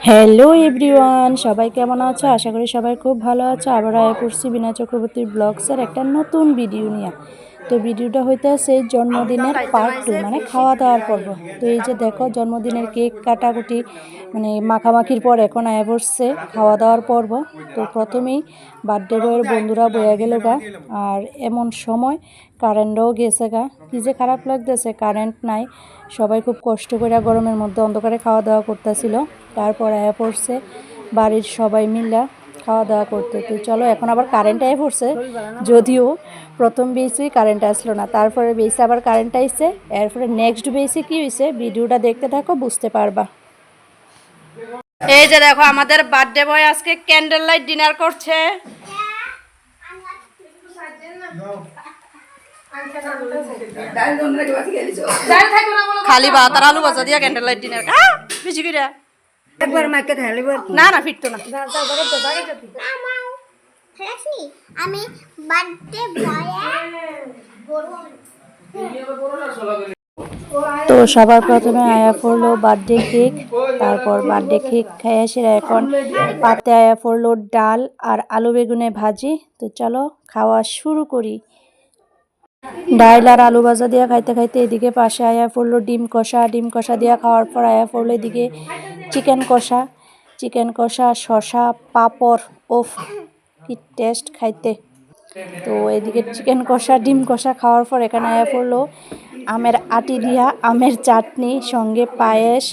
Hello everyone, সবাই কেমন আছো? আশা করি সবাই খুব ভালো আছো। আবার আয়া পড়ছি বিনা চক্রবর্তীর ব্লগসের একটা নতুন ভিডিও নিয়ে। তো ভিডিওটা হইতে আছে জন্মদিনের পার্ট 2, মানে খাওয়া দাওয়ার পর্ব। তো এই যে দেখো, জন্মদিনের কেক কাটাকুটি মানে মাখামাখির পর এখন আয়া পড়ছে খাওয়া দাওয়ার পর্ব। তো প্রথমেই বার্থডে বয়ের বন্ধুরা বইয়া গেল গা, আর এমন সময় কারেন্টও গেছে গা। কী যে খারাপ লাগতেছে, কারেন্ট নাই। সবাই খুব কষ্ট করে গরমের মধ্যে অন্ধকারে খাওয়া দাওয়া করতেছিল। তারপর আয়া পড়ছে বাড়ির সবাই মিলা খাওয়া দাওয়া করতে। তো চলো, এখন আবার কারেন্ট আয়া পড়ছে, যদিও প্রথম বেসেই কারেন্ট আসলো না, তারপরে বেসে আবার কারেন্ট আইছে। এরপরে নেক্সট বেসে কি হয়েছে ভিডিওটা দেখতে থাকো, বুঝতে পারবা। এই যে দেখো, আমাদের বার্থডে বয় আজকে ক্যান্ডেল লাইট ডিনার করছে। খালি ভাত আর আলু ভাজা দিয়া ক্যান্ডেল লাইট ডিনার বেশি করে একবার মাকে ঢালিব না না ফিরতো না। আমি বার্থডে তো সবার প্রথমে আয়া পড়লো বার্থডে কেক। তারপর বার্থডে কেক খাই আসে, এখন পাতে আয়া পড়লো ডাল আর আলু বেগুনে ভাজি। তো চলো খাওয়া শুরু করি। ডাল আর আলু ভাজা দিয়া খাইতে খাইতে এদিকে পাশে আয়া পড়লো ডিম কষা। ডিম কষা দিয়া খাওয়ার পর আয়া পড়লো এদিকে চিকেন কষা। চিকেন কষা, শসা, পাঁপড়, ওফ কি টেস্ট খাইতে। তো এদিকে চিকেন কষা ডিম কষা খাওয়ার পর এখানে আয়া পড়লো আমের আটি দিয়া আমের চাটনি, সঙ্গে পায়েস।